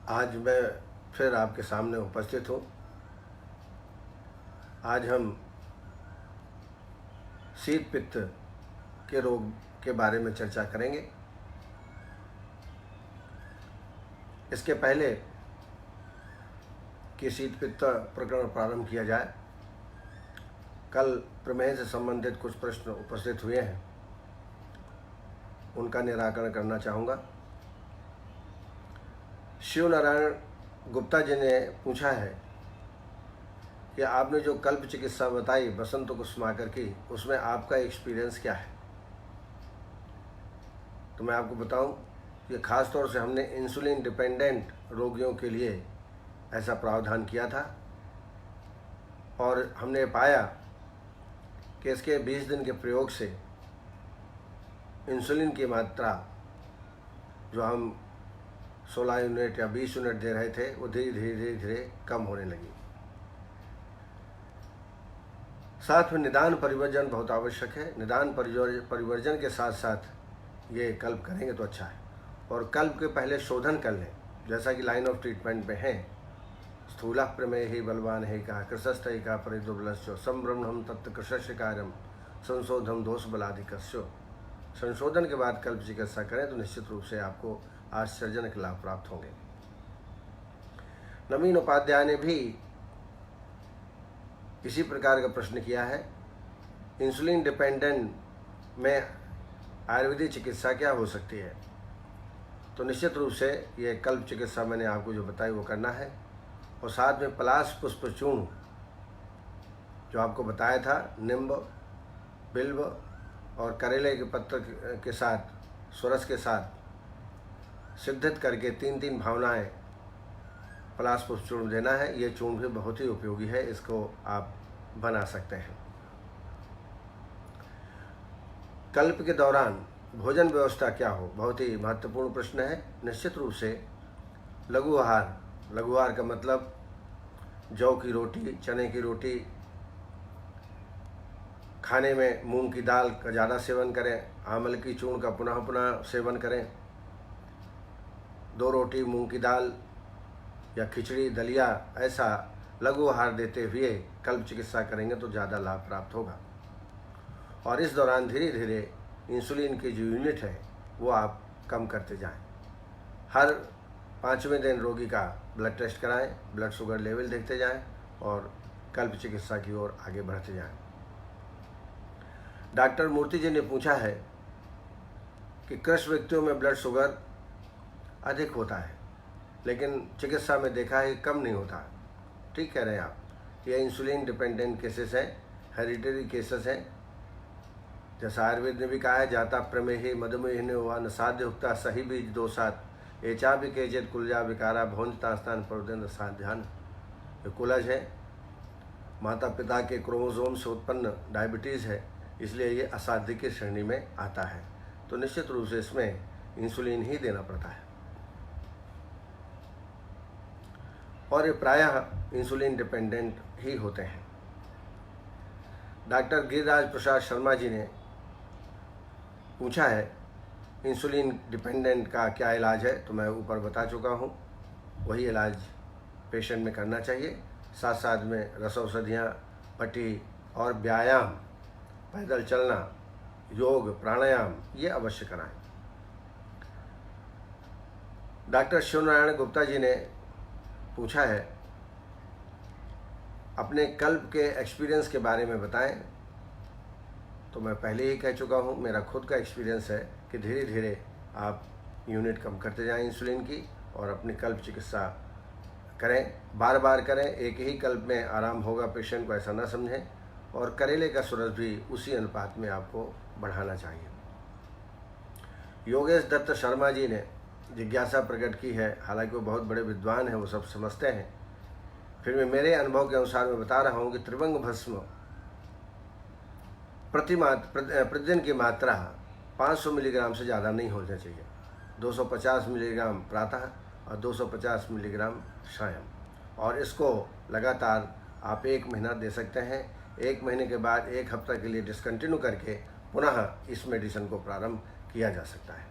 आज मैं फिर आपके सामने उपस्थित हूँ। आज हम शीत पित्त के रोग के बारे में चर्चा करेंगे। इसके पहले कि शीत पित्त प्रकरण प्रारंभ किया जाए, कल प्रमेह से संबंधित कुछ प्रश्न उपस्थित हुए हैं, उनका निराकरण करना चाहूँगा। शिव नारायण गुप्ता जी ने पूछा है कि आपने जो कल्प चिकित्सा बताई बसंत कुसुमाकर की, उसमें आपका एक्सपीरियंस क्या है। तो मैं आपको बताऊं कि ख़ास तौर से हमने इंसुलिन डिपेंडेंट रोगियों के लिए ऐसा प्रावधान किया था और हमने पाया कि इसके 20 दिन के प्रयोग से इंसुलिन की मात्रा जो हम 16 यूनिट या 20 यूनिट दे रहे थे वो धीरे धीरे कम होने लगी। साथ में निदान परिवर्जन बहुत आवश्यक है। निदान परिवर्जन के साथ साथ ये कल्प करेंगे तो अच्छा है। और कल्प के पहले शोधन कर लें, जैसा कि लाइन ऑफ ट्रीटमेंट में है। स्थूला प्रमेय ही बलवान है कहा कृशस्थ ही कहा परिदुर्बलस्यो संब्रह्मणम तत्व कृशस्य कार्यम संशोधन दोष बलाधिकस्यो। संशोधन के बाद कल्प चिकित्सा करें तो निश्चित रूप से आपको आश्चर्यजनक लाभ प्राप्त होंगे। नवीन उपाध्याय ने भी इसी प्रकार का प्रश्न किया है, इंसुलिन डिपेंडेंट में आयुर्वेदिक चिकित्सा क्या हो सकती है। तो निश्चित रूप से ये कल्प चिकित्सा मैंने आपको जो बताई वो करना है। और साथ में पलाश पुष्प चूर्ण जो आपको बताया था, निम्ब, बिल्व और करेले के पत्तर के साथ, सुरस के साथ सिद्धित करके 3-3 भावनाएं पलाश पुष्प चूर्ण देना है। ये चूर्ण भी बहुत ही उपयोगी है, इसको आप बना सकते हैं। कल्प के दौरान भोजन व्यवस्था क्या हो, बहुत ही महत्वपूर्ण प्रश्न है। निश्चित रूप से लघु आहार का मतलब जौ की रोटी, चने की रोटी, खाने में मूंग की दाल का ज़्यादा सेवन करें, आंवल की चूर्ण का पुनः पुनः सेवन करें। 2 रोटी मूंग की दाल या खिचड़ी, दलिया, ऐसा लघु आहार देते हुए कल्प चिकित्सा करेंगे तो ज़्यादा लाभ प्राप्त होगा। और इस दौरान धीरे धीरे इंसुलिन की जो यूनिट है वो आप कम करते जाएं। हर 5वें दिन रोगी का ब्लड टेस्ट कराएं, ब्लड शुगर लेवल देखते जाएं और कल्प चिकित्सा की ओर आगे बढ़ते जाएं। डॉक्टर मूर्ति जी ने पूछा है कि कृष्ण व्यक्तियों में ब्लड शुगर अधिक होता है, लेकिन चिकित्सा में देखा है कम नहीं होता। ठीक कह रहे हैं आप, ये इंसुलिन डिपेंडेंट केसेस हैं, हेरिडिटरी केसेस हैं। जैसा आयुर्वेद ने भी कहा है, जाता प्रमेही मधुमेह हुआ न साध्य उगता सही बीज दोषात एचा भी केचित कुलजा विकारा भोंजता स्थान प्रवदेंद्र साध्यान। ये कुलज है, माता पिता के क्रोमोसोम से उत्पन्न डायबिटीज़ है, इसलिए ये असाध्य की श्रेणी में आता है। तो निश्चित रूप से इसमें इंसुलिन ही देना पड़ता है और ये प्रायः इंसुलिन डिपेंडेंट ही होते हैं। डॉक्टर गिरिराज प्रसाद शर्मा जी ने पूछा है इंसुलिन डिपेंडेंट का क्या इलाज है। तो मैं ऊपर बता चुका हूँ, वही इलाज पेशेंट में करना चाहिए। साथ साथ में रसौषधियाँ, पट्टी और व्यायाम, पैदल चलना, योग, प्राणायाम ये अवश्य कराएं। डॉक्टर शिव नारायण गुप्ता जी ने पूछा है अपने कल्प के एक्सपीरियंस के बारे में बताएं। तो मैं पहले ही कह चुका हूं, मेरा खुद का एक्सपीरियंस है कि धीरे धीरे आप यूनिट कम करते जाएं इंसुलिन की और अपनी कल्प चिकित्सा करें। बार बार करें, एक ही कल्प में आराम होगा पेशेंट को ऐसा ना समझें। और करेले का सुरस भी उसी अनुपात में आपको बढ़ाना चाहिए। योगेश दत्त शर्मा जी ने जिज्ञासा प्रकट की है, हालांकि वो बहुत बड़े विद्वान हैं, वो सब समझते हैं, फिर मैं मेरे अनुभव के अनुसार मैं बता रहा हूँ कि त्रिभंग भस्म प्रतिदिन की मात्रा 500 मिलीग्राम से ज़्यादा नहीं होना चाहिए। 250 मिलीग्राम प्रातः और 250 मिलीग्राम सायं। और इसको लगातार आप 1 महीना दे सकते हैं। 1 महीने के बाद 1 हफ्ता के लिए डिसकंटिन्यू करके पुनः इस मेडिसिन को प्रारंभ किया जा सकता है।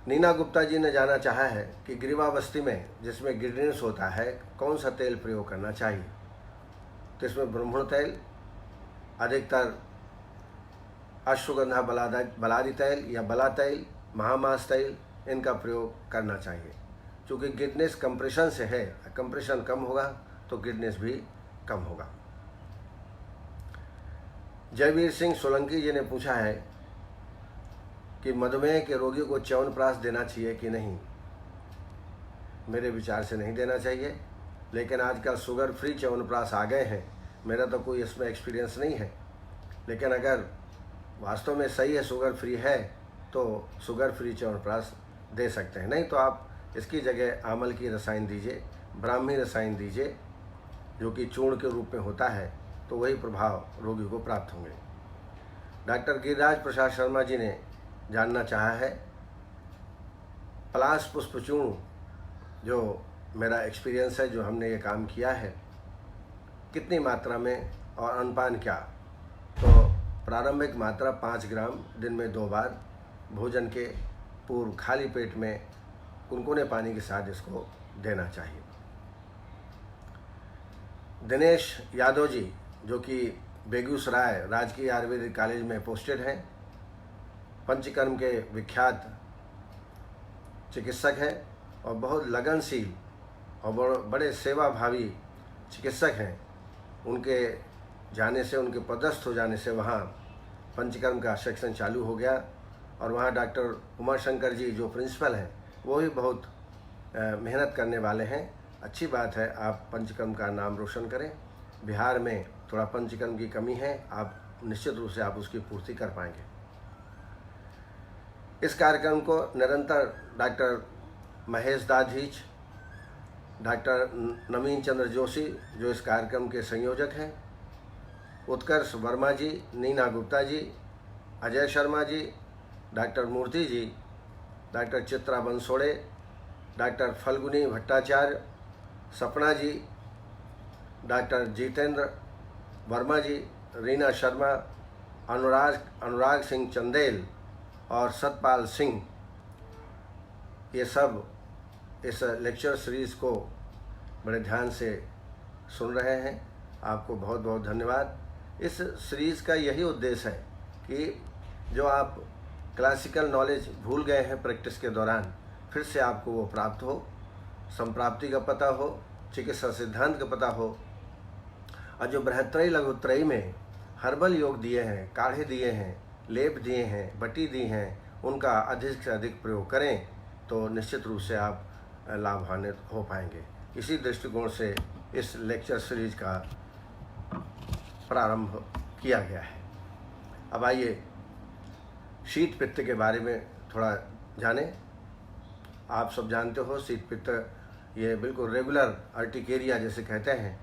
नीना गुप्ता जी ने जानना चाहा है कि ग्रीवावस्थी में जिसमें गिडनेस होता है कौन सा तेल प्रयोग करना चाहिए। तो इसमें ब्रह्मण तेल, अधिकतर अश्वगंधा बलादी तेल या बला तेल, महामास तेल, इनका प्रयोग करना चाहिए। क्योंकि गिडनेस कंप्रेशन से है, कंप्रेशन कम होगा तो गिडनेस भी कम होगा। जयवीर सिंह सोलंकी जी ने पूछा है कि मधुमेह के रोगियों को च्यवनप्राश देना चाहिए कि नहीं। मेरे विचार से नहीं देना चाहिए, लेकिन आजकल शुगर फ्री च्यवनप्राश आ गए हैं। मेरा तो कोई इसमें एक्सपीरियंस नहीं है, लेकिन अगर वास्तव में सही है, शुगर फ्री है, तो शुगर फ्री च्यवनप्राश दे सकते हैं। नहीं तो आप इसकी जगह आमल की रसायन दीजिए, ब्राह्मी रसायन दीजिए, जो कि चूर्ण के रूप में होता है, तो वही प्रभाव रोगी को प्राप्त होंगे। डॉक्टर गिरिराज प्रसाद शर्मा जी ने जानना चाहा है पलाश पुष्प चूर्ण, जो मेरा एक्सपीरियंस है, जो हमने ये काम किया है, कितनी मात्रा में और अनुपान क्या। तो प्रारंभिक मात्रा 5 ग्राम दिन में 2 बार भोजन के पूर्व खाली पेट में गुनगुने पानी के साथ इसको देना चाहिए। दिनेश यादव जी, जो कि बेगूसराय राजकीय आयुर्वेदिक कॉलेज में पोस्टेड हैं, पंचकर्म के विख्यात चिकित्सक हैं और बहुत लगनशील और बड़े सेवाभावी चिकित्सक हैं। उनके जाने से, उनके पदस्थ हो जाने से वहाँ पंचकर्म का सेक्शन चालू हो गया और वहाँ डॉक्टर उमाशंकर जी जो प्रिंसिपल हैं, वो भी बहुत मेहनत करने वाले हैं। अच्छी बात है, आप पंचकर्म का नाम रोशन करें। बिहार में थोड़ा पंचकर्म की कमी है, आप निश्चित रूप से आप उसकी पूर्ति कर पाएंगे। इस कार्यक्रम को निरंतर डॉक्टर महेश दाधीच, डॉक्टर नवीन चंद्र जोशी जो इस कार्यक्रम के संयोजक हैं, उत्कर्ष वर्मा जी, नीना गुप्ता जी, अजय शर्मा जी, डॉक्टर मूर्ति जी, डॉक्टर चित्रा बंसोड़े, डॉक्टर फल्गुनी भट्टाचार्य, सपना जी, डॉक्टर जितेंद्र वर्मा जी, रीना शर्मा, अनुराग सिंह चंदेल और सतपाल सिंह, ये सब इस लेक्चर सीरीज़ को बड़े ध्यान से सुन रहे हैं। आपको बहुत बहुत धन्यवाद। इस सीरीज़ का यही उद्देश्य है कि जो आप क्लासिकल नॉलेज भूल गए हैं प्रैक्टिस के दौरान, फिर से आपको वो प्राप्त हो, संप्राप्ति का पता हो, चिकित्सा सिद्धांत का पता हो। और जो बृहत्त्रयी लघुत्रयी में हर्बल योग दिए हैं, काढ़े दिए हैं, लेप दिए हैं, बटी दी हैं, उनका अधिक से अधिक प्रयोग करें तो निश्चित रूप से आप लाभान्वित हो पाएंगे। इसी दृष्टिकोण से इस लेक्चर सीरीज का प्रारंभ किया गया है। अब आइए शीत पित्त के बारे में थोड़ा जानें। आप सब जानते हो शीत पित्त ये बिल्कुल रेगुलर अर्टिकेरिया जैसे कहते हैं,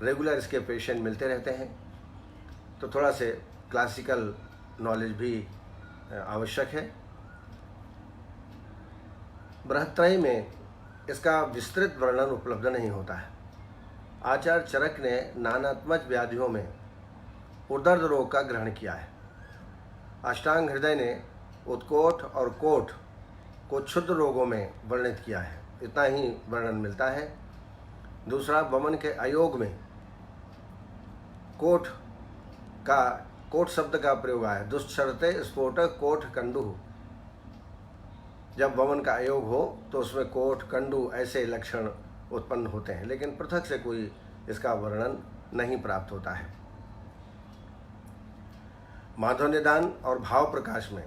रेगुलर इसके पेशेंट मिलते रहते हैं। तो थोड़ा से क्लासिकल नॉलेज भी आवश्यक है। बृहत्त्रयी में इसका विस्तृत वर्णन उपलब्ध नहीं होता है। आचार्य चरक ने नानात्मज व्याधियों में उदर्द रोग का ग्रहण किया है। अष्टांग हृदय ने उत्कोट और कोट को क्षुद्र रोगों में वर्णित किया है, इतना ही वर्णन मिलता है। दूसरा, वमन के अयोग में कोट शब्द का प्रयोग आया है। दुष्चरते स्फोटक कोठ कंडु, जब वमन का अयोग हो तो उसमें कोठ कंडु ऐसे लक्षण उत्पन्न होते हैं, लेकिन पृथक से कोई इसका वर्णन नहीं प्राप्त होता है। माधव निदान और भाव प्रकाश में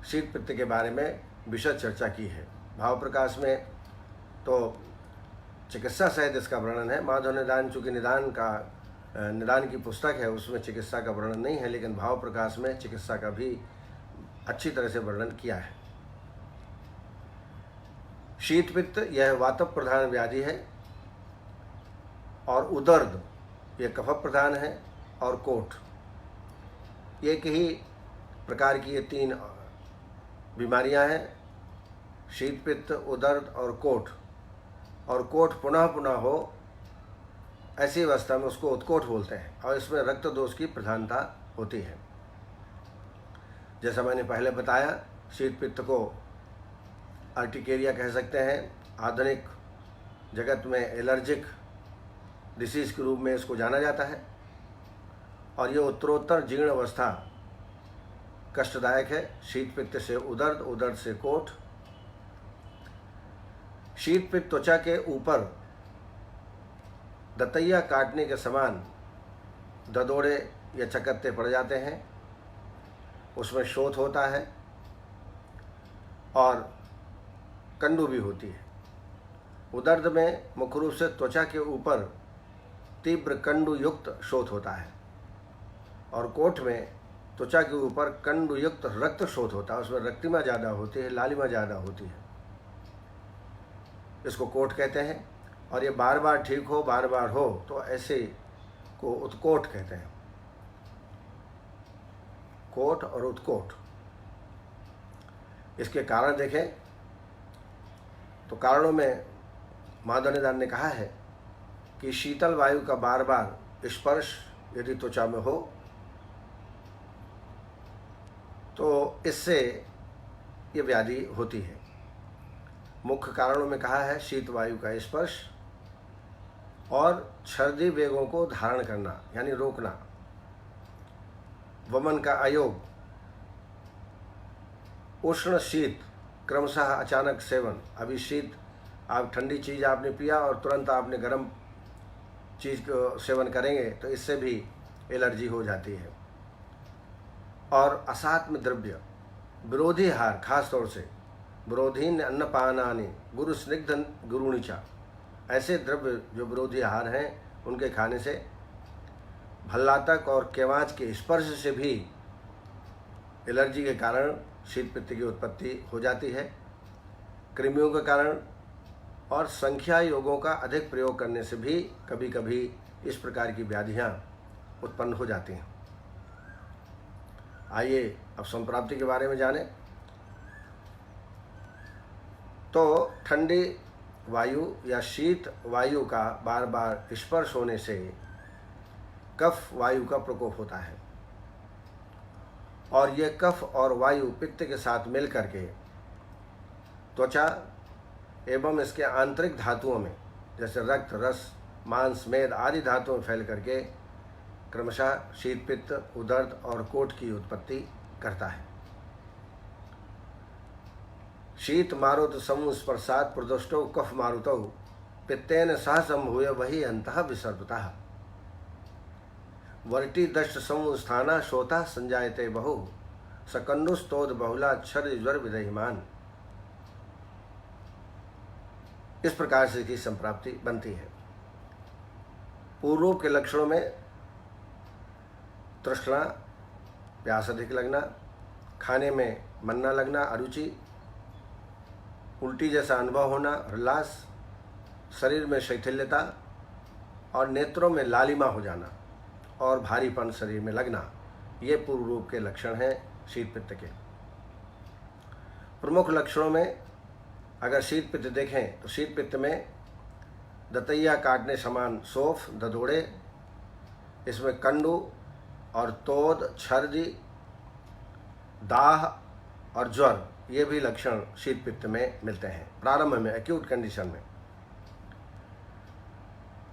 शीत पित्त के बारे में विशद चर्चा की है। भाव प्रकाश में तो चिकित्सा सहित इसका वर्णन है। माधव निदान चूँकि निदान की पुस्तक है, उसमें चिकित्सा का वर्णन नहीं है, लेकिन भाव प्रकाश में चिकित्सा का भी अच्छी तरह से वर्णन किया है। शीत पित्त यह वात प्रधान व्याधि है और उदर्द यह कफ प्रधान है और कोठ एक ही प्रकार की ये 3 बीमारियां हैं, शीत पित्त, उदर्द और कोठ पुनः पुनः हो ऐसी अवस्था में उसको उत्कोट बोलते हैं और इसमें रक्त दोष की प्रधानता होती है। जैसा मैंने पहले बताया, शीत पित्त को अर्टिकेरिया कह सकते हैं। आधुनिक जगत में एलर्जिक डिसीज़ के रूप में इसको जाना जाता है और ये उत्तरोत्तर जीर्ण अवस्था कष्टदायक है। शीत पित्त से उदर्द, उदर्द से कोठ। शीत पित्त त्वचा के ऊपर दतैया काटने के समान ददोड़े या चकत्ते पड़ जाते हैं, उसमें शोथ होता है और कंडू भी होती है। उदर्द में मुख्य रूप से त्वचा के ऊपर तीव्र कंडू युक्त शोथ होता है और कोठ में त्वचा के ऊपर कंडू युक्त रक्त शोथ होता है, उसमें रक्तिमा ज़्यादा होती है, लालिमा ज़्यादा होती है, इसको कोठ कहते हैं। और ये बार बार ठीक हो, बार बार हो तो ऐसे को उत्कोट कहते हैं। कोठ और उत्कोट, इसके कारण देखें तो कारणों में माधवनिदान ने कहा है कि शीतल वायु का बार बार स्पर्श यदि त्वचा में हो तो इससे ये व्याधि होती है। मुख्य कारणों में कहा है शीत वायु का स्पर्श और छर्दी वेगों को धारण करना यानी रोकना, वमन का अयोग, उष्ण शीत क्रमशः अचानक सेवन। अभी शीत आप ठंडी चीज़ आपने पिया और तुरंत आपने गर्म चीज़ को सेवन करेंगे तो इससे भी एलर्जी हो जाती है। और असात्म द्रव्य, विरोधी आहार, खास तौर से विरोधीन अन्नपानानि गुरु स्निग्ध गुरुणिचा, ऐसे द्रव्य जो विरोधी आहार हैं उनके खाने से भल्लातक और केवांच के स्पर्श से भी एलर्जी के कारण शीत पित्त की उत्पत्ति हो जाती है। कृमियों के कारण और संख्या योगों का अधिक प्रयोग करने से भी कभी कभी इस प्रकार की व्याधियाँ उत्पन्न हो जाती हैं। आइए अब संप्राप्ति के बारे में जानें। तो ठंडी वायु या शीत वायु का बार बार स्पर्श होने से कफ वायु का प्रकोप होता है और ये कफ और वायु पित्त के साथ मिल करके त्वचा एवं इसके आंतरिक धातुओं में जैसे रक्त, रस, मांस, मेद आदि धातुओं में फैल करके क्रमशः शीत पित्त, उदर्द और कोठ की उत्पत्ति करता है। शीत मारुत समूह स्पर्शात प्रदुष्टो कफ मारुतौ पित्तेन सह संभूय वही अंतः विसर्पतः वर्टी दष्ट समूह स्थाना शोता संजायते बहु सकंडुस्तोद बहुला क्षर ज्वर विदहिमान। इस प्रकार से इसकी संप्राप्ति बनती है। पूर्व के लक्षणों में तृष्णा, प्यास अधिक लगना, खाने में मन न लगना, अरुचि, उल्टी जैसा अनुभव होना, उल्लास, शरीर में शैथिल्यता और नेत्रों में लालिमा हो जाना और भारीपन शरीर में लगना, ये पूर्व रूप के लक्षण हैं शीत पित्त के। प्रमुख लक्षणों में अगर शीत पित्त देखें तो शीत पित्त में दतैया काटने समान सोफ, ददोड़े, इसमें कंडू और तोद, छर्दी, दाह और ज्वर, ये भी लक्षण शीत पित्त में मिलते हैं प्रारंभ में, एक्यूट कंडीशन में।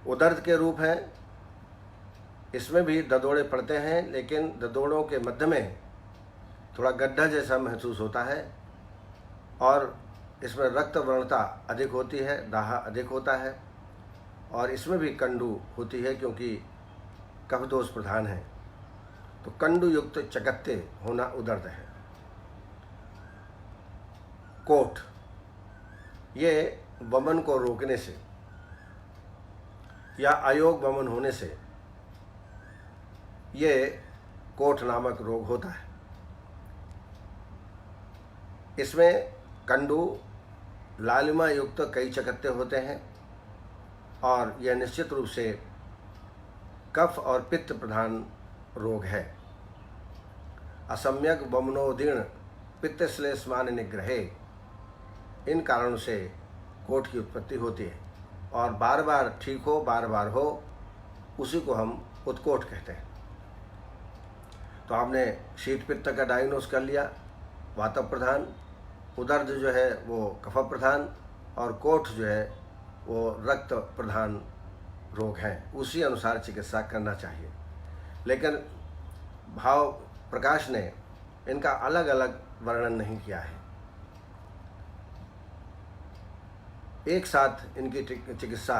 उदर्द के रूप हैं, इसमें भी ददोड़े पड़ते हैं लेकिन ददोड़ों के मध्य में थोड़ा गड्ढा जैसा महसूस होता है और इसमें रक्त वर्णता अधिक होती है, दाह अधिक होता है और इसमें भी कंडू होती है क्योंकि कफ दोष प्रधान है, तो कंडू युक्त चकत्ते होना उदर्द है। कोठ, ये वमन को रोकने से या अयोग वमन होने से ये कोठ नामक रोग होता है। इसमें कंडू, लालिमा युक्त कई चकत्ते होते हैं और यह निश्चित रूप से कफ और पित्त प्रधान रोग है। असम्यक वमनोदीर्ण पित्त श्लेष्मान निग्रहे, इन कारणों से कोठ की उत्पत्ति होती है और बार बार ठीक हो, बार बार हो, उसी को हम उत्कोट कहते हैं। तो आपने शीत पित्त का डायग्नोस कर लिया, वात प्रधान, उदर्द जो है वो कफ प्रधान और कोठ जो है वो रक्त प्रधान रोग हैं, उसी अनुसार चिकित्सा करना चाहिए। लेकिन भाव प्रकाश ने इनका अलग अलग वर्णन नहीं किया है। एक साथ इनकी चिकित्सा,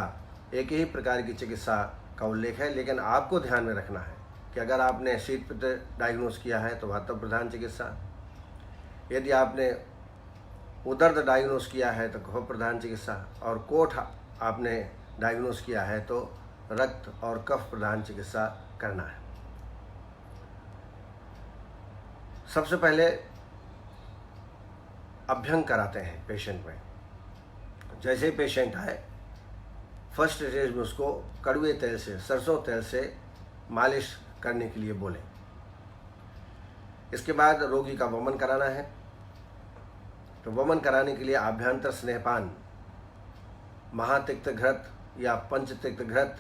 एक ही प्रकार की चिकित्सा का उल्लेख है, लेकिन आपको ध्यान में रखना है कि अगर आपने शीत पित्त डायग्नोस किया है तो वातव प्रधान चिकित्सा, यदि आपने उदर्द डायग्नोस किया है तो कफ प्रधान चिकित्सा, और कोठ आपने डायग्नोस किया है तो रक्त और कफ प्रधान चिकित्सा करना है। सबसे पहले अभ्यंग कराते हैं पेशेंट में। जैसे ही पेशेंट आए, फर्स्ट स्टेज में उसको कड़वे तेल से, सरसों तेल से मालिश करने के लिए बोलें। इसके बाद रोगी का वमन कराना है। तो वमन कराने के लिए आभ्यंतर स्नेहपान, महातिक्त घृत या पंचतिक्त घृत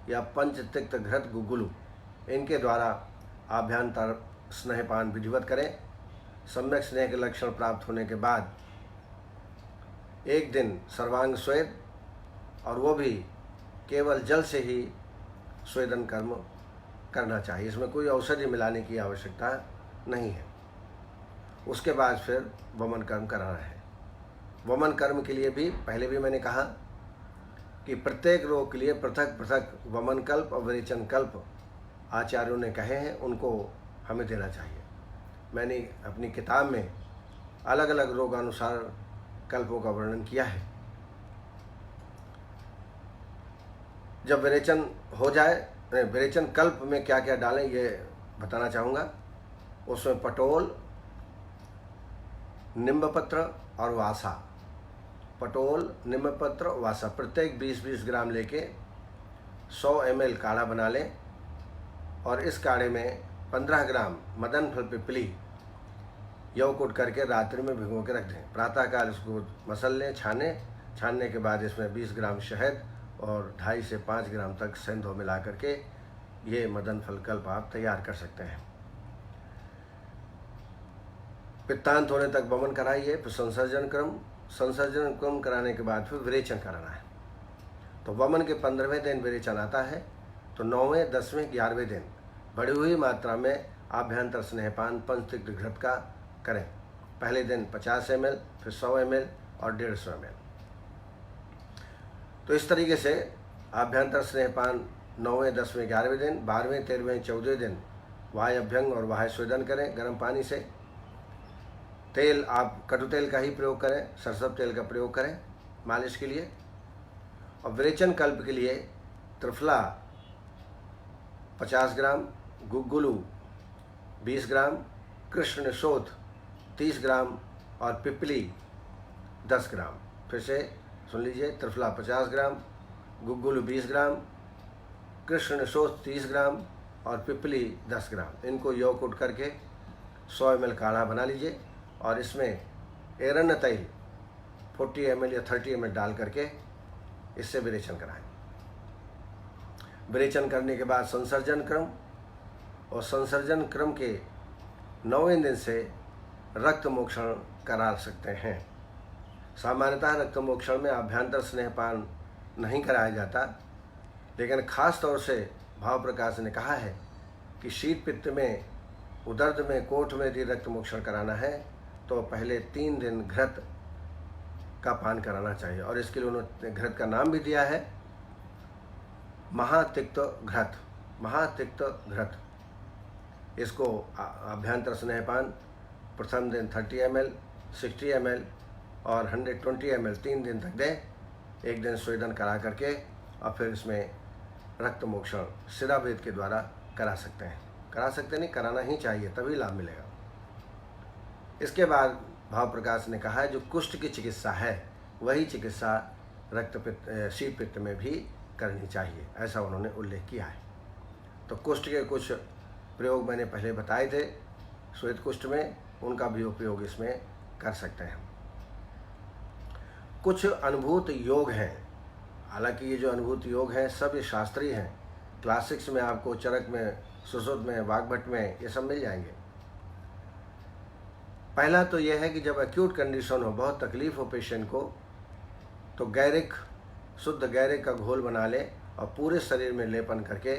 या पंचतिक्त घृत गुगुलू, इनके द्वारा आभ्यंतर स्नेहपान विधिवत करें। सम्यक स्नेह के लक्षण प्राप्त होने के बाद एक दिन सर्वांग स्वेद, और वो भी केवल जल से ही स्वेदन कर्म करना चाहिए। इसमें कोई औषधि मिलाने की आवश्यकता नहीं है। उसके बाद फिर वमन कर्म कराना है। वमन कर्म के लिए भी पहले भी मैंने कहा कि प्रत्येक रोग के लिए पृथक पृथक वमन कल्प और विरेचन कल्प आचार्यों ने कहे हैं, उनको हमें देना चाहिए। मैंने अपनी किताब में अलग अलग रोगानुसार कल्पों का वर्णन किया है। जब विरेचन हो जाए, विरेचन कल्प में क्या क्या डालें ये बताना चाहूँगा। उसमें पटोल, निम्बपत्र और वासा, पटोल, निम्बपत्र, वासा प्रत्येक 20-20 ग्राम लेके 100 ml काढ़ा बना लें, और इस काढ़े में 15 ग्राम मदन फल पिपली यवकुट करके रात्रि में भिगो के रख दें। प्रातःकाल इसको मसल लें, छानने के बाद इसमें 20 ग्राम शहद और 2.5 से 5 ग्राम तक सेंधो मिला करके ये मदन फल कल्प आप तैयार कर सकते हैं। पित्तांत होने तक वमन कराइए, फिर संसर्जन क्रम कराने के बाद फिर विरेचन कराना है। तो वमन के 15वें दिन विरेचन आता है, तो 9वें, 10वें, 11वें दिन बढ़ी हुई मात्रा में आभ्यंतर स्नेहपान पंचतिक्त घृत का करें। पहले दिन 50 ml, फिर 100 ml और 150 ml। तो इस तरीके से आभ्यंतर स्नेहपान 9वें, 10वें, 11वें दिन, 12वें, 13वें, 14वें दिन वाय अभ्यंग और वाय स्वेदन करें गर्म पानी से। तेल आप कटु तेल का ही प्रयोग करें, सरसों तेल का प्रयोग करें मालिश के लिए। और विरेचन कल्प के लिए त्रिफला 50 ग्राम, गुग्गुलू 20 ग्राम, कृष्ण शोथ 30 ग्राम और पिपली 10 ग्राम। फिर से सुन लीजिए, त्रिफला 50 ग्राम, गुग्गुलू 20 ग्राम, कृष्ण शोथ 30 ग्राम और पिपली 10 ग्राम। इनको यवकुट करके 100 ml काढ़ा बना लीजिए, और इसमें एरण्य तेल 40 ml या 30 ml डाल करके इससे विरेचन कराएं। विरेचन करने के बाद संसर्जन क्रम, और संसर्जन क्रम के 9वें दिन से रक्त मोक्षण करा सकते हैं। सामान्यतः रक्त मोक्षण में आभ्यंतर स्नेहपान नहीं कराया जाता, लेकिन खास तौर से भाव प्रकाश ने कहा है कि शीत पित्त में, उदर्द में, कोठ में यदि रक्त मोक्षण कराना है तो पहले 3 दिन घृत का पान कराना चाहिए। और इसके लिए उन्होंने घृत का नाम भी दिया है महातिक्त घृत, महातिक्त घृत। इसको आभ्यंतर स्नेहपान प्रथम दिन 30 ml, 60 ml और 120 ml 3 दिन तक दें। एक दिन स्वेदन करा करके और फिर इसमें रक्त मोक्षण सिरावेद के द्वारा करा सकते हैं। नहीं, कराना ही चाहिए, तभी लाभ मिलेगा। इसके बाद भाव प्रकाश ने कहा है जो कुष्ठ की चिकित्सा है वही चिकित्सा शीत पित्त में भी करनी चाहिए, ऐसा उन्होंने उल्लेख किया है। तो कुष्ठ के कुछ प्रयोग मैंने पहले बताए थे श्वेत कुष्ठ में, उनका भी उपयोग इसमें कर सकते हैं। कुछ अनुभूत योग हैं, हालांकि ये जो अनुभूत योग हैं सब ये शास्त्रीय हैं। क्लासिक्स में आपको चरक में, सुश्रुत में, वाग्भट में ये सब मिल जाएंगे। पहला तो यह है कि जब एक्यूट कंडीशन हो, बहुत तकलीफ़ हो पेशेंट को, तो गैरिक, शुद्ध गैरिक का घोल बना ले और पूरे शरीर में लेपन करके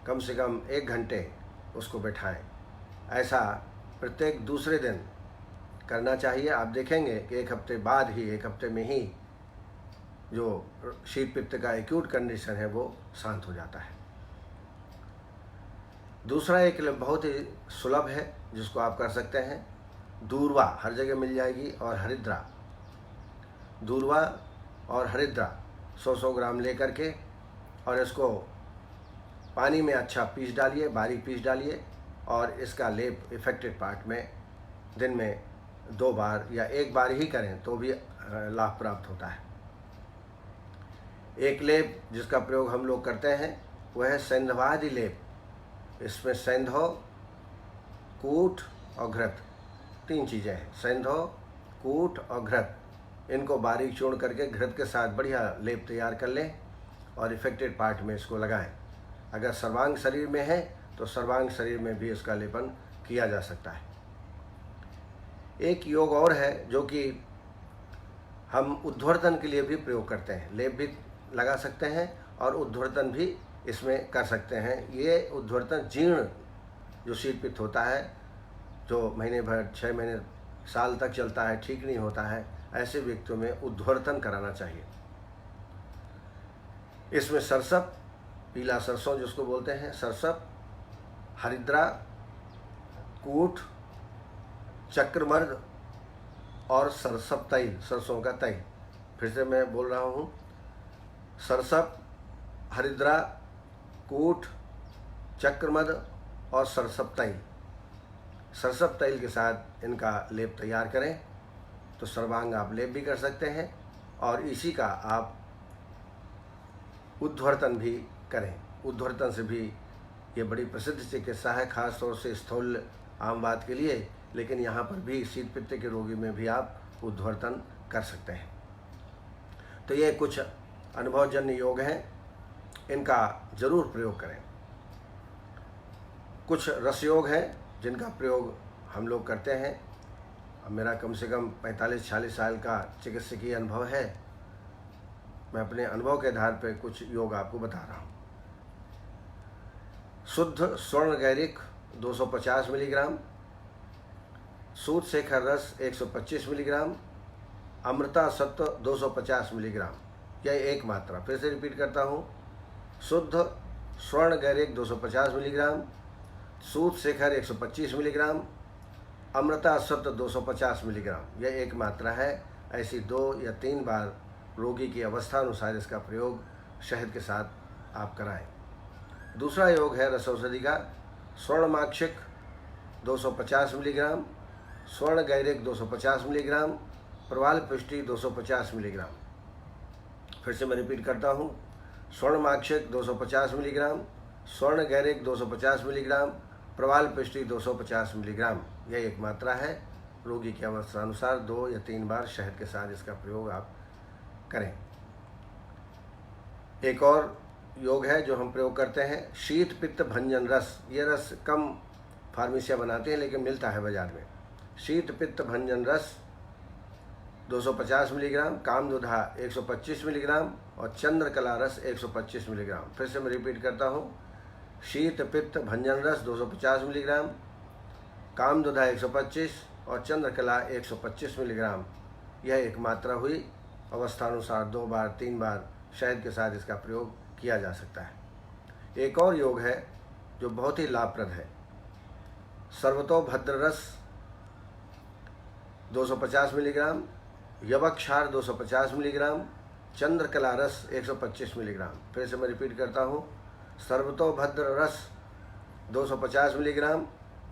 कम से कम 1 घंटे उसको बैठाएं। ऐसा प्रत्येक दूसरे दिन करना चाहिए। आप देखेंगे कि 1 हफ्ते बाद ही, 1 हफ्ते में ही जो शीत पित्त का एक्यूट कंडीशन है वो शांत हो जाता है। दूसरा एक बहुत ही सुलभ है जिसको आप कर सकते हैं, दूर्वा हर जगह मिल जाएगी, और हरिद्रा। दूर्वा और हरिद्रा 100-100 ग्राम लेकर के और इसको पानी में अच्छा पीस डालिए, बारीक पीस डालिए, और इसका लेप इफेक्टेड पार्ट में दिन में 2 बार या 1 बार ही करें तो भी लाभ प्राप्त होता है। एक लेप जिसका प्रयोग हम लोग करते हैं वह है सैंधवादि लेप। इसमें सैंधव, कूट और घृत, 3 चीज़ें हैं। सैंधव, कूट और घृत, इनको बारीक चूर्ण करके घृत के साथ बढ़िया लेप तैयार कर लें और इफेक्टेड पार्ट में इसको लगाएं। अगर सर्वांग शरीर में है तो सर्वांग शरीर में भी इसका लेपन किया जा सकता है। एक योग और है जो कि हम उद्वर्तन के लिए भी प्रयोग करते हैं। लेप भी लगा सकते हैं और उद्वर्तन भी इसमें कर सकते हैं। ये उद्वर्तन जीर्ण जो शीत पित्त होता है, जो महीने भर, 6 महीने, साल तक चलता है, ठीक नहीं होता है, ऐसे व्यक्तियों में उद्वर्तन कराना चाहिए। इसमें सरसप, पीला सरसों जिसको बोलते हैं, सरसप, हरिद्रा, कूट, चक्रमर्द और सरसप तैल, सरसों का तैल। फिर से मैं बोल रहा हूँ, सरसप, हरिद्रा, कूट, चक्रमर्द और सरसप तैल। सरसप तैल के साथ इनका लेप तैयार करें तो सर्वांग आप लेप भी कर सकते हैं और इसी का आप उद्वर्तन भी करें। उद्वर्तन से भी ये बड़ी प्रसिद्ध चिकित्सा है, खास तौर से स्थूल आम बात के लिए, लेकिन यहाँ पर भी शीत पित्त के रोगी में भी आप उद्वर्तन कर सकते हैं। तो ये कुछ अनुभवजन्य योग हैं, इनका जरूर प्रयोग करें। कुछ रस योग हैं जिनका प्रयोग हम लोग करते हैं। अब मेरा कम से कम 45-46 साल का चिकित्सकीय अनुभव है। मैं अपने अनुभव के आधार पर कुछ योग आपको बता रहा हूँ। शुद्ध स्वर्ण गैरिक 250 मिलीग्राम, सूत शेखर रस 125 मिलीग्राम, अमृता सत्व 250 मिलीग्राम, यह एक मात्रा। फिर से रिपीट करता हूँ, शुद्ध स्वर्ण गैरिक 250 मिलीग्राम, सूत शेखर 125 मिलीग्राम, अमृता सत्व 250 मिलीग्राम, यह एक मात्रा है। ऐसी 2 या 3 बार रोगी की अवस्था अनुसार इसका प्रयोग शहद के साथ आप कराएं। दूसरा योग है रस औषधि का, स्वर्ण माक्षिक 250 मिलीग्राम, स्वर्ण गैरिक 250 मिलीग्राम, प्रवाल पुष्टि 250 मिलीग्राम। फिर से मैं रिपीट करता हूँ, स्वर्ण माक्षिक 250 मिलीग्राम, स्वर्ण गैरिक 250 मिलीग्राम, प्रवाल पुष्टि 250 मिलीग्राम, यह एक मात्रा है। रोगी की अवस्था अनुसार 2 या 3 बार शहद के साथ इसका प्रयोग आप करें। एक और योग है जो हम प्रयोग करते हैं, शीत पित्त भंजन रस। ये रस कम फार्मेसियाँ बनाते हैं लेकिन मिलता है बाजार में। शीत पित्त भंजन रस 250 मिलीग्राम, कामदुधा 125 मिलीग्राम और चंद्रकला रस 125 मिलीग्राम। फिर से मैं रिपीट करता हूँ, शीत पित्त भंजन रस 250 मिलीग्राम, कामदुधा 125 और चंद्रकला 125 मिलीग्राम, यह एक मात्रा हुई। अवस्थानुसार 2 बार 3 बार शहद के साथ इसका प्रयोग किया जा सकता है। एक और योग है जो बहुत ही लाभप्रद है, सर्वतोभद्र रस 250 मिलीग्राम, यवक्षार 250 मिलीग्राम, चंद्रकला रस 125 मिलीग्राम। फिर से मैं रिपीट करता हूँ, सर्वतोभद्र रस 250 मिलीग्राम,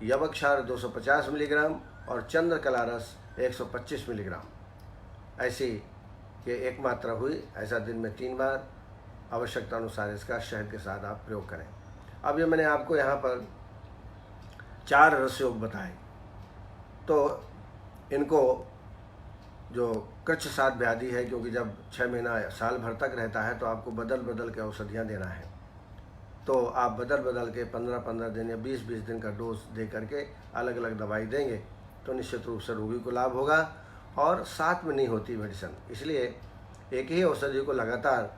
यवक्षार 250 मिलीग्राम और चंद्रकला रस 125 मिलीग्राम। ऐसी ये एक मात्रा हुई। ऐसा दिन में 3 बार आवश्यकता अनुसार इसका शहद के साथ आप प्रयोग करें। अब ये मैंने आपको यहाँ पर 4 रस योग बताए, तो इनको जो कृच्छ सात व्याधि है, क्योंकि जब 6 महीना साल भर तक रहता है तो आपको बदल बदल के औषधियाँ देना है, तो आप बदल बदल के 15-15 दिन या 20-20 दिन का डोज दे करके अलग अलग दवाई देंगे तो निश्चित रूप से रोगी को लाभ होगा और साथ में नहीं होती मेडिसिन। इसलिए एक ही औषधि को लगातार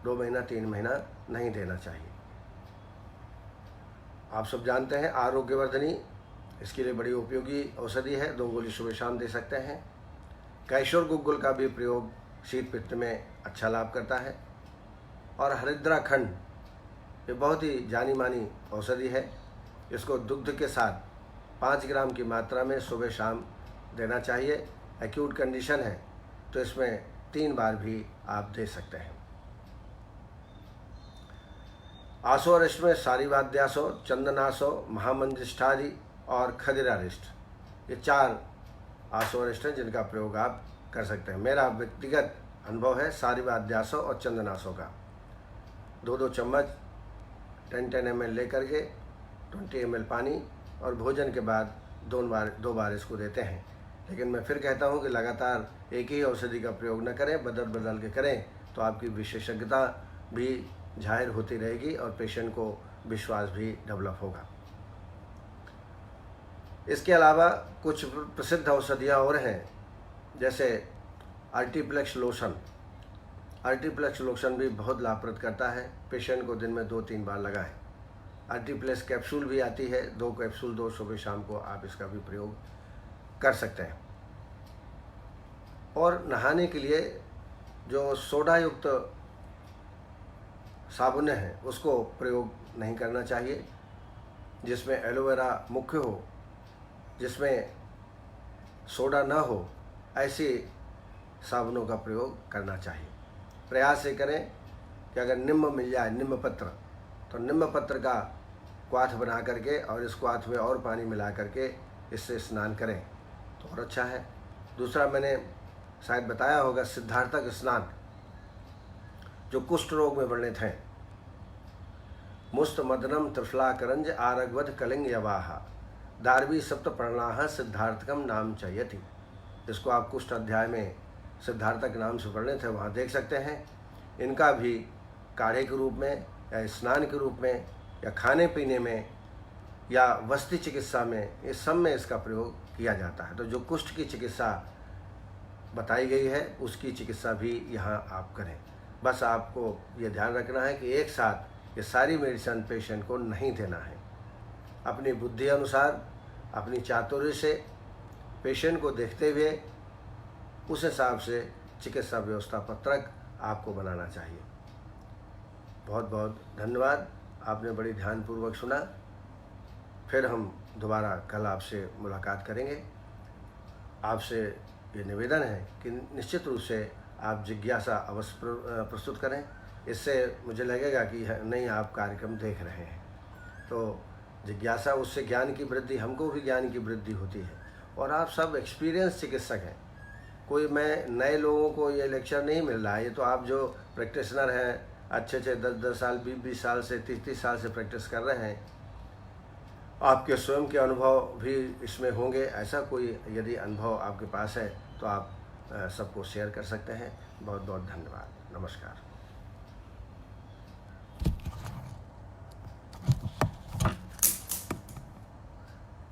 2 महीना 3 महीना नहीं देना चाहिए। आप सब जानते हैं आरोग्यवर्धनी इसके लिए बड़ी उपयोगी औषधि है, 2 गोली सुबह शाम दे सकते हैं। कैशोर गुग्गुल का भी प्रयोग शीत पित्त में अच्छा लाभ करता है। और हरिद्राखंड ये बहुत ही जानी मानी औषधि है, इसको दुग्ध के साथ 5 ग्राम की मात्रा में सुबह शाम देना चाहिए। एक्यूट कंडीशन है तो इसमें 3 बार भी आप दे सकते हैं। आसो अरिष्ट में सारीवाद्यासो, चंदनासो, महामंजिष्ठादि और खदिरारिष्ट, ये 4 आसो अरिष्ट हैं जिनका प्रयोग आप कर सकते हैं। मेरा व्यक्तिगत अनुभव है सारीवाद्यासो और चंदनासो का। 2-2 चम्मच 10-10 ml लेकर के 20 ml पानी और भोजन के बाद 2 बार इसको देते हैं। लेकिन मैं फिर कहता हूँ कि लगातार एक ही औषधि का प्रयोग न करें, बदल बदल के करें तो आपकी विशेषज्ञता भी जाहिर होती रहेगी और पेशेंट को विश्वास भी डेवलप होगा। इसके अलावा कुछ प्रसिद्ध औषधियाँ और हैं, जैसे आर्टिप्लेक्स लोशन। आर्टिप्लेक्स लोशन भी बहुत लाभप्रद करता है, पेशेंट को दिन में 2-3 बार लगाएं। आर्टिप्लेक्स कैप्सूल भी आती है, 2 कैप्सूल 2 सुबह शाम को आप इसका भी प्रयोग कर सकते हैं। और नहाने के लिए जो सोडा युक्त साबुन है उसको प्रयोग नहीं करना चाहिए, जिसमें एलोवेरा मुख्य हो, जिसमें सोडा ना हो, ऐसे साबुनों का प्रयोग करना चाहिए। प्रयास ये करें कि अगर निम्न मिल जाए, निम्न पत्र, तो निम्न पत्र का क्वाथ बना करके और इस क्वाथ में और पानी मिला करके इससे स्नान करें तो और अच्छा है। दूसरा मैंने शायद बताया होगा सिद्धार्थक स्नान, जो कुष्ठ रोग में वर्णित हैं। मुस्त मदनम त्रिफला करंज आरगवध कलिंग यवाहा दारवी सप्त प्रणाह सिद्धार्थकम नाम चयति। इसको आप कुष्ठ अध्याय में सिद्धार्थक नाम से वर्णित है, वहाँ देख सकते हैं। इनका भी काढ़े के रूप में या स्नान के रूप में या खाने पीने में या वस्ती चिकित्सा में, इस सब में इसका प्रयोग किया जाता है। तो जो कुष्ठ की चिकित्सा बताई गई है उसकी चिकित्सा भी यहाँ आप करें। बस आपको ये ध्यान रखना है कि एक साथ ये सारी मेडिसिन पेशेंट को नहीं देना है। अपनी बुद्धि अनुसार, अपनी चातुर्य से पेशेंट को देखते हुए उस हिसाब से चिकित्सा व्यवस्था पत्रक आपको बनाना चाहिए। बहुत बहुत धन्यवाद, आपने बड़ी ध्यानपूर्वक सुना। फिर हम दोबारा कल आपसे मुलाकात करेंगे। आपसे ये निवेदन है कि निश्चित रूप से आप जिज्ञासा अवश्य प्रस्तुत करें। इससे मुझे लगेगा कि नहीं, आप कार्यक्रम देख रहे हैं, तो जिज्ञासा, उससे ज्ञान की वृद्धि, हमको भी ज्ञान की वृद्धि होती है। और आप सब एक्सपीरियंस चिकित्सक हैं, कोई मैं नए लोगों को ये लेक्चर नहीं मिल रहा है। ये तो आप जो प्रैक्टिशनर हैं, अच्छे 10-10 साल 20-20 साल से 30-30 साल से प्रैक्टिस कर रहे हैं, आपके स्वयं के अनुभव भी इसमें होंगे। ऐसा कोई यदि अनुभव आपके पास है तो आप सबको शेयर कर सकते हैं। बहुत बहुत धन्यवाद। नमस्कार।